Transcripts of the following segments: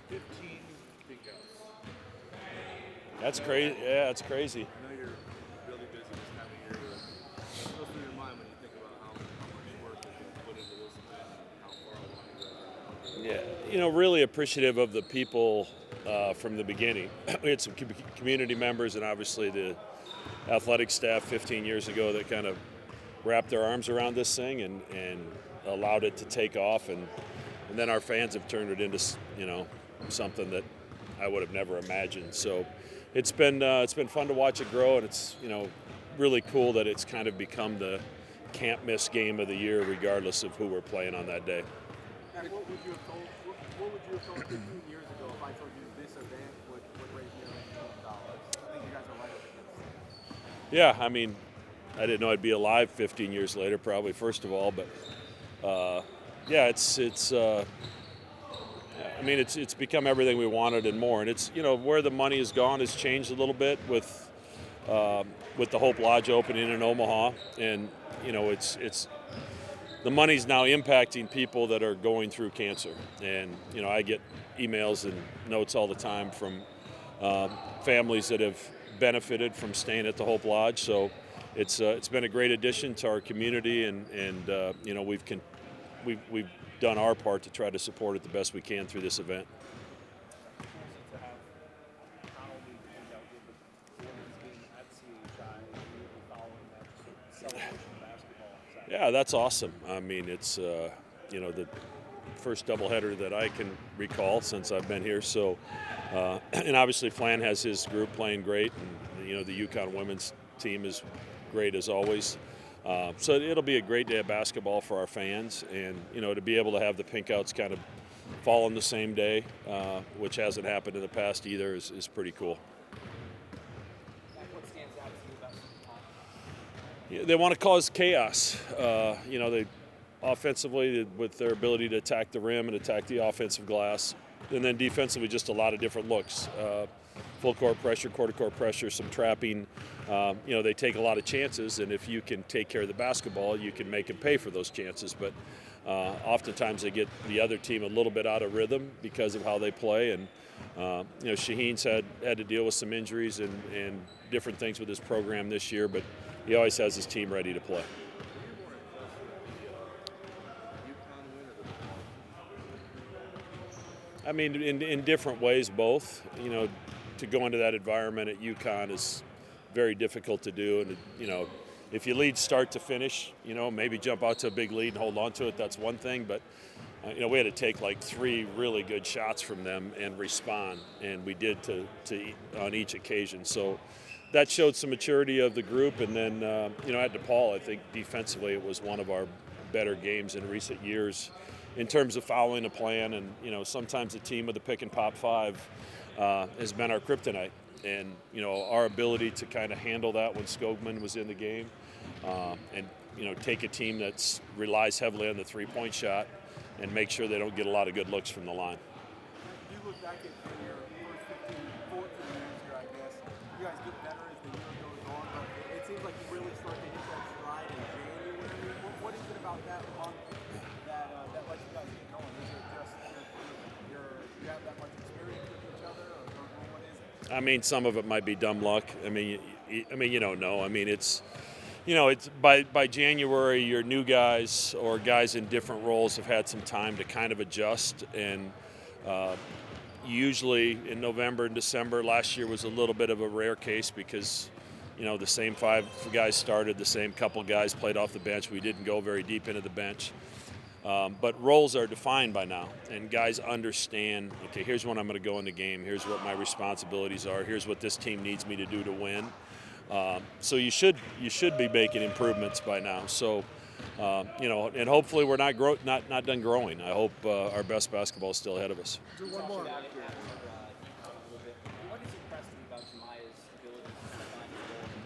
15 big guys. That's crazy. Yeah, that's crazy. I know you're really busy this time of year. What goes through your mind when you think about how much work has been put into this event and how far along you guys are? Yeah, really appreciative of the people from the beginning. We had some community members and obviously the athletic staff 15 years ago that kind of wrapped their arms around this thing and allowed it to take off. And then our fans have turned it into, something that I would have never imagined. So it's been fun to watch it grow, and it's, really cool that it's kind of become the can't miss game of the year regardless of who we're playing on that day. And what would you have told? What would you have told 15 years ago if I told you this event would raise nearly $1 million? I think you guys are right up against it. Yeah, I didn't know I'd be alive 15 years later, probably, first of all, but yeah, it's become everything we wanted and more. And it's, where the money has gone has changed a little bit with the Hope Lodge opening in Omaha, and it's the money's now impacting people that are going through cancer. And I get emails and notes all the time from families that have benefited from staying at the Hope Lodge. So it's been a great addition to our community, and we've done our part to try to support it the best we can through this event. To have not only with the women's game at CHI, really following that celebration of basketball. Yeah, that's awesome. It's the first doubleheader that I can recall since I've been here. So, and obviously Flan has his group playing great, and the UConn women's team is great as always. So it'll be a great day of basketball for our fans, and to be able to have the Pinkouts kind of fall on the same day, which hasn't happened in the past either, is pretty cool. What stands out to you about Yeah, they want to cause chaos. They offensively with their ability to attack the rim and attack the offensive glass, and then defensively just a lot of different looks. Full court pressure, quarter court pressure, some trapping. They take a lot of chances, and if you can take care of the basketball, you can make them pay for those chances. But oftentimes they get the other team a little bit out of rhythm because of how they play. And Shaheen's had to deal with some injuries and different things with his program this year, but he always has his team ready to play. In different ways, both. To go into that environment at UConn is very difficult to do, and if you lead start to finish, maybe jump out to a big lead and hold on to it. That's one thing, but we had to take like 3 really good shots from them and respond, and we did to on each occasion. So that showed some maturity of the group, and then at DePaul, I think defensively it was one of our better games in recent years in terms of following a plan, and sometimes a team with a pick and pop 5 has been our kryptonite, and our ability to kind of handle that when Skogman was in the game, and take a team that relies heavily on the 3-point shot and make sure they don't get a lot of good looks from the line. You look back at your first 14 years here, I guess. You guys get better as the year goes on, but it seems like you really start to hit that stride in January. What is it about that month that lets you guys get going? Is it just you have that much experience with each other, or what is it? Some of it might be dumb luck. You don't know. It's by January, your new guys or guys in different roles have had some time to kind of adjust, and usually in November and December, last year was a little bit of a rare case because the same 5 guys started, the same couple guys played off the bench. We didn't go very deep into the bench. But roles are defined by now, and guys understand, okay, here's when I'm going to go in the game, here's what my responsibilities are, here's what this team needs me to do to win. So you should be making improvements by now. So, and hopefully we're not done growing. I hope our best basketball is still ahead of us. Do one more. What is impressive about Jemiah's ability to find his role and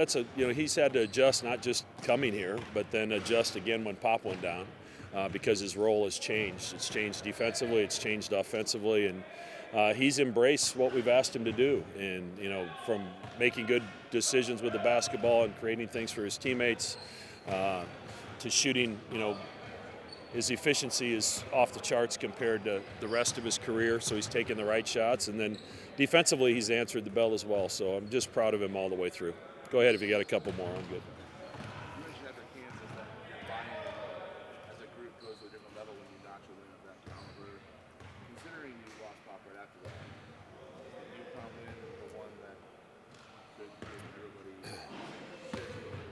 adapt? He's had to adjust, not just coming here, but then adjust again when Pop went down, because his role has changed. It's changed defensively, it's changed offensively, and he's embraced what we've asked him to do. And from making good decisions with the basketball and creating things for his teammates, to shooting his efficiency is off the charts compared to the rest of his career, so he's taking the right shots. And then defensively, he's answered the bell as well. So I'm just proud of him all the way through. Go ahead if you got a couple more. I'm good. You mentioned after Kansas that your buy-in as a group goes to a different level when you notch a win of that caliber. Considering you lost Pop right after that, is the UConn win the one that could give everybody the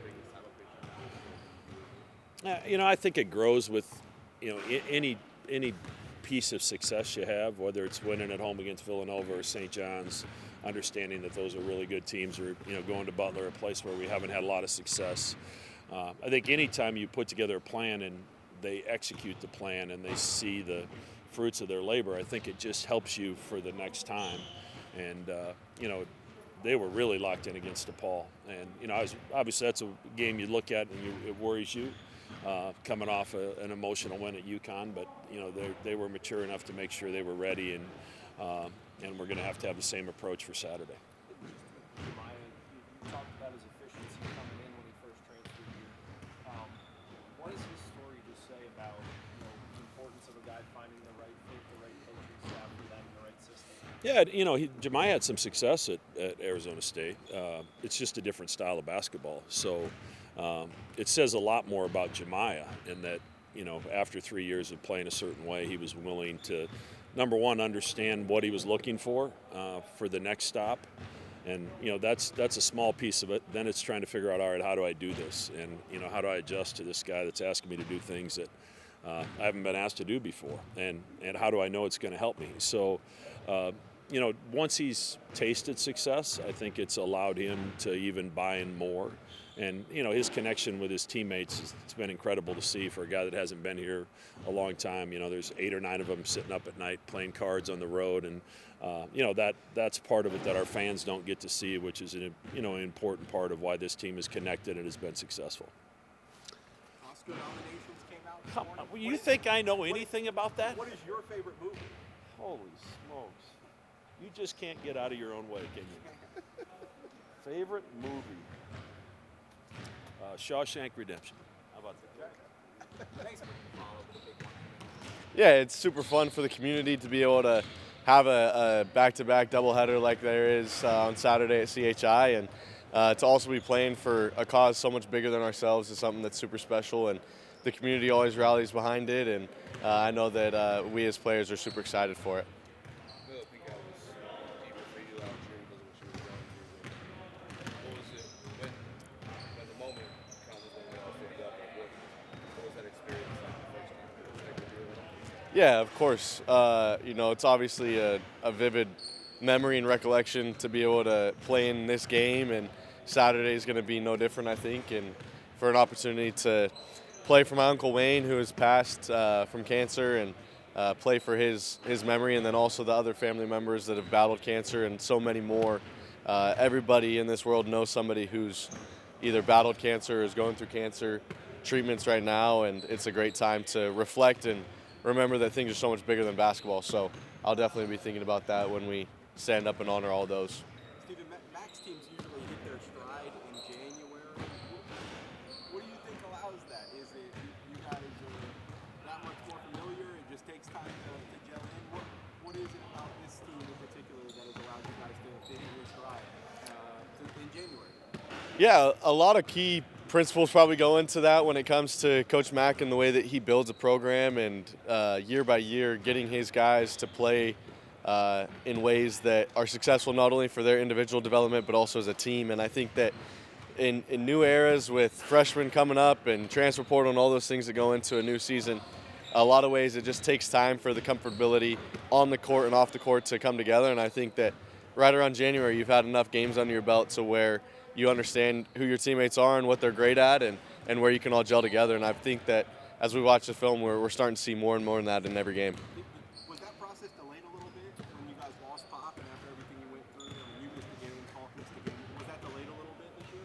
biggest title picture? I think it grows with, any piece of success you have, whether it's winning at home against Villanova or St. John's, understanding that those are really good teams, or going to Butler, a place where we haven't had a lot of success. I think anytime you put together a plan and they execute the plan and they see the fruits of their labor, I think it just helps you for the next time. And they were really locked in against DePaul, and obviously that's a game you look at and it worries you. Coming off an emotional win at UConn, but they were mature enough to make sure they were ready, and we're going to have the same approach for Saturday. You talked about his efficiency coming in when he first transferred here. What does his story just say about the importance of a guy finding the right fit, the right coaching staff for them, the right system? Yeah, Jemiah had some success at Arizona State. It's just a different style of basketball. So it says a lot more about Jemiah in that, after 3 years of playing a certain way, he was willing to, number one, understand what he was looking for the next stop. And, that's a small piece of it. Then it's trying to figure out, all right, how do I do this? And, how do I adjust to this guy that's asking me to do things that I haven't been asked to do before? And how do I know it's going to help me? So, once he's tasted success, I think it's allowed him to even buy in more. And, his connection with his teammates, it's been incredible to see for a guy that hasn't been here a long time. There's 8 or 9 of them sitting up at night playing cards on the road. And, that's part of it that our fans don't get to see, which is an important part of why this team is connected and has been successful. Oscar nominations came out this Come morning. on, you think I know anything about that? What is your favorite movie? Holy smokes. You just can't get out of your own way, can you? Favorite movie? Shawshank Redemption. How about that? Thanks for the big one. Yeah, it's super fun for the community to be able to have a back-to-back doubleheader like there is on Saturday at CHI, and to also be playing for a cause so much bigger than ourselves is something that's super special, and the community always rallies behind it, and I know that we as players are super excited for it. I really think I was deeper for you out here because of what you were going through. What was it when the moment comes when we all stand up? What was that experience like the first time? Was that good deal? Yeah, of course. It's obviously a vivid memory and recollection to be able to play in this game, and Saturday is going to be no different, I think, and for an opportunity to play for my Uncle Wayne, who has passed from cancer, and play for his memory, and then also the other family members that have battled cancer and so many more. Everybody in this world knows somebody who's either battled cancer or is going through cancer treatments right now, and it's a great time to reflect and remember that things are so much bigger than basketball. So I'll definitely be thinking about that when we stand up and honor all those. Stephen, Max teams usually hit their stride in January. What do you think allows that? Is it you guys are that much more familiar? It just takes time to gel in? What is it about this team in particular that has allowed you guys to hit your stride in January? Yeah, a lot of key principles probably go into that when it comes to Coach Mack and the way that he builds a program, and year by year getting his guys to play in ways that are successful not only for their individual development but also as a team. And I think that in new eras with freshmen coming up and transfer portal and all those things that go into a new season, a lot of ways it just takes time for the comfortability on the court and off the court to come together. And I think that right around January you've had enough games under your belt to where you understand who your teammates are and what they're great at, and where you can all gel together. And I think that as we watch the film, we're starting to see more and more of that in every game. Was that process delayed a little bit when you guys lost Pop and after everything you went through? I mean, you missed the game, Paul missed the game. Was that delayed a little bit this year?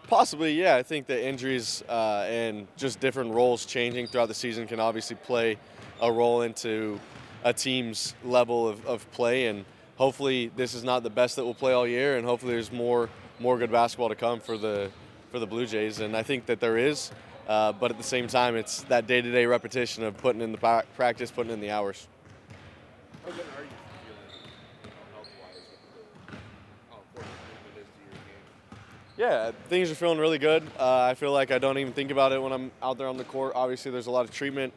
Possibly, yeah. I think that injuries and just different roles changing throughout the season can obviously play a role into a team's level of play. And hopefully this is not the best that we'll play all year, and hopefully there's more good basketball to come for the Blue Jays. And I think that there is. But at the same time, it's that day-to-day repetition of putting in the practice, putting in the hours. How good are you feeling health-wise with how important it is to your game? Yeah, things are feeling really good. I feel like I don't even think about it when I'm out there on the court. Obviously, there's a lot of treatment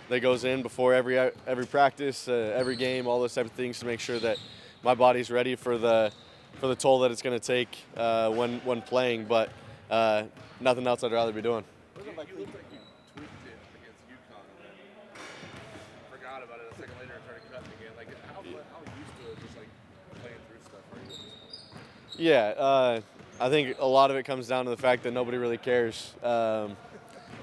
that goes in before every practice, every game, all those type of things to make sure that my body's ready for the toll that it's going to take when playing. But nothing else I'd rather be doing. You looked like you tweaked it against UConn and then forgot about it a second later and started cutting again. Like, how used to it just like playing through stuff are you at this point? Yeah, I think a lot of it comes down to the fact that nobody really cares.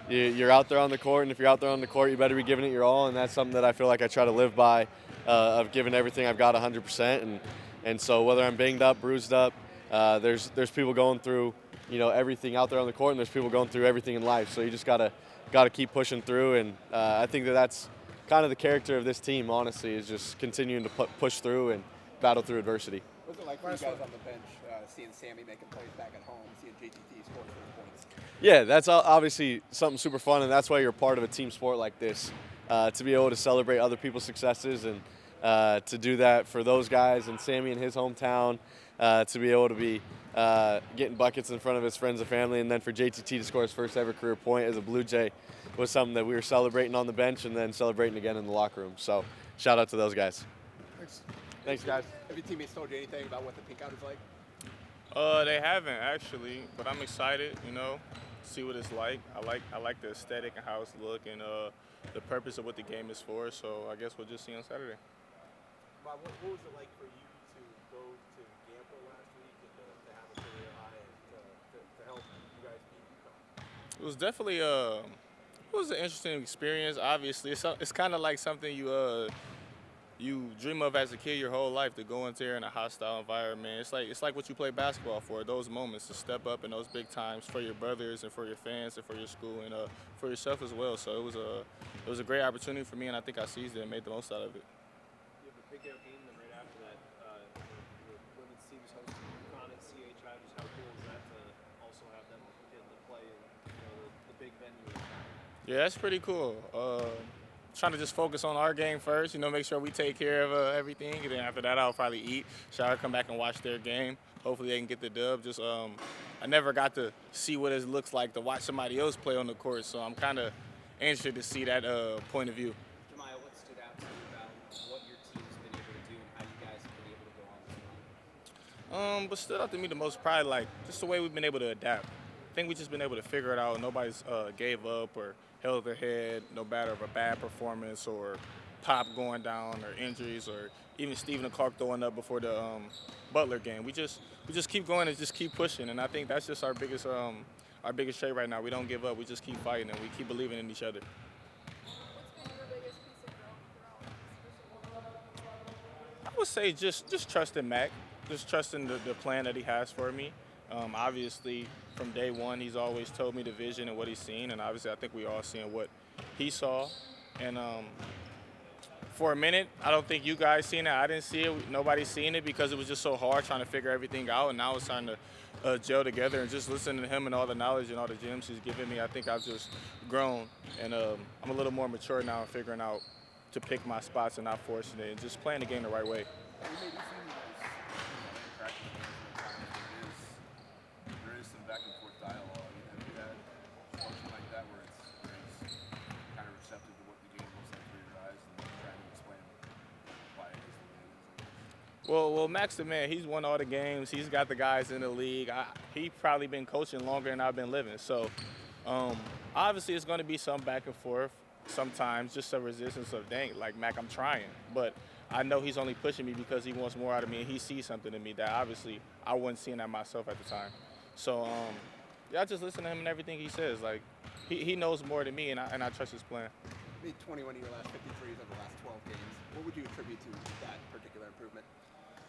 You're out there on the court, and if you're out there on the court, you better be giving it your all, and that's something that I feel like I try to live by, of giving everything I've got 100%. And so whether I'm banged up, bruised up, there's people going through, everything out there on the court, and there's people going through everything in life. So you just gotta keep pushing through, and I think that's kind of the character of this team. Honestly, is just continuing to push through and battle through adversity. What's it like for you guys on the bench, seeing Sammy making plays back at home, seeing JTT score 3 points? Yeah, that's obviously something super fun, and that's why you're part of a team sport like this, to be able to celebrate other people's successes and to do that for those guys and Sammy in his hometown, to be able to be getting buckets in front of his friends and family, and then for JTT to score his first ever career point as a Blue Jay was something that we were celebrating on the bench and then celebrating again in the locker room. So shout out to those guys. Thanks, guys. Have your teammates told you anything about what the pink out is like? They haven't actually, but I'm excited. See what it's like. I like the aesthetic and how it's look and the purpose of what the game is for. So I guess we'll just see on Saturday. Bob, what was it like for you to go to Gamble last week and to have a career high and to help you guys beat UConn? It was definitely it was an interesting experience. Obviously, it's kind of like something you dream of as a kid your whole life, to go into there in a hostile environment. It's like what you play basketball for, those moments, to step up in those big times for your brothers and for your fans and for your school and for yourself as well. So it was a great opportunity for me, and I think I seized it and made the most out of it. You have a big game, then right after that, the women's team is hosting UConn at CHI. Just how cool is that to also have them get to play in the big venue? Yeah, that's pretty cool. Trying to just focus on our game first, make sure we take care of everything, and then after that I'll probably eat, shower, come back and watch their game. Hopefully they can get the dub. I never got to see what it looks like to watch somebody else play on the court, so I'm kind of interested to see that point of view. Jemiah, what stood out to you about what your team's been able to do and how you guys have been able to go on this run? What stood out to me the most, probably like just the way we've been able to adapt. I think we've just been able to figure it out. Nobody's gave up or held their head, no matter of a bad performance or Pop going down or injuries or even Stephen Clark throwing up before the Butler game. We just keep going and just keep pushing, and I think that's just our biggest trait right now. We don't give up. We just keep fighting and we keep believing in each other. What's been your biggest piece of growth throughout? I would say just trusting Mac, just trusting the plan that he has for me. Obviously, from day one, he's always told me the vision and what he's seen, and obviously I think we all seeing what he saw. And for a minute, I don't think you guys seen it. I didn't see it. Nobody's seen it because it was just so hard trying to figure everything out, and now it's starting to gel together. And just listening to him and all the knowledge and all the gems he's given me, I think I've just grown, and I'm a little more mature now in figuring out to pick my spots and not forcing it and just playing the game the right way. There is some back and forth dialogue. Have you had something like that where it's kind of receptive to what the game looks like through your eyes and trying to explain why it is the way it is? Well, Max the man, he's won all the games. He's got the guys in the league. He probably been coaching longer than I've been living. So obviously it's going to be some back and forth. Sometimes just a resistance of, dang, like, Mac, I'm trying. But I know he's only pushing me because he wants more out of me, and he sees something in me that obviously I wasn't seeing that myself at the time. So I just listen to him and everything he says. Like, he knows more than me, and I trust his plan. You made 21 of your last 53s of the last 12 games. What would you attribute to that particular improvement?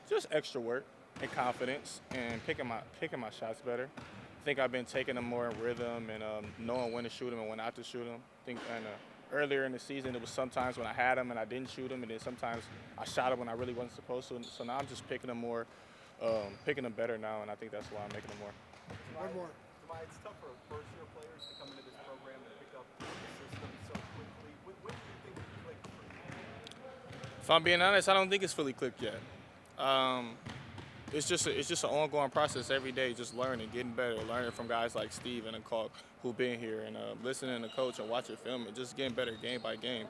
Just extra work and confidence and picking my shots better. I think I've been taking them more in rhythm and knowing when to shoot them and when not to shoot them. I think earlier in the season, it was sometimes when I had them and I didn't shoot them, and then sometimes I shot them when I really wasn't supposed to. So now I'm just picking them more, picking them better now, and I think that's why I'm making them more. One more. It's tough for first-year players to come into this program and the system so quickly. When do you think it clicked for you? If I'm being honest, I don't think it's fully clicked yet. It's just an ongoing process every day, just learning, getting better, learning from guys like Steve and Kalk who've been here, and listening to coach and watching film, and just getting better game by game.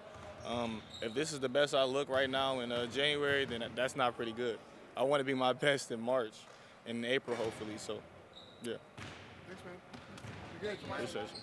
If this is the best I look right now in January, then that's not pretty good. I want to be my best in March, and in April hopefully. So, yeah. Thanks, man. You're good. Appreciate you.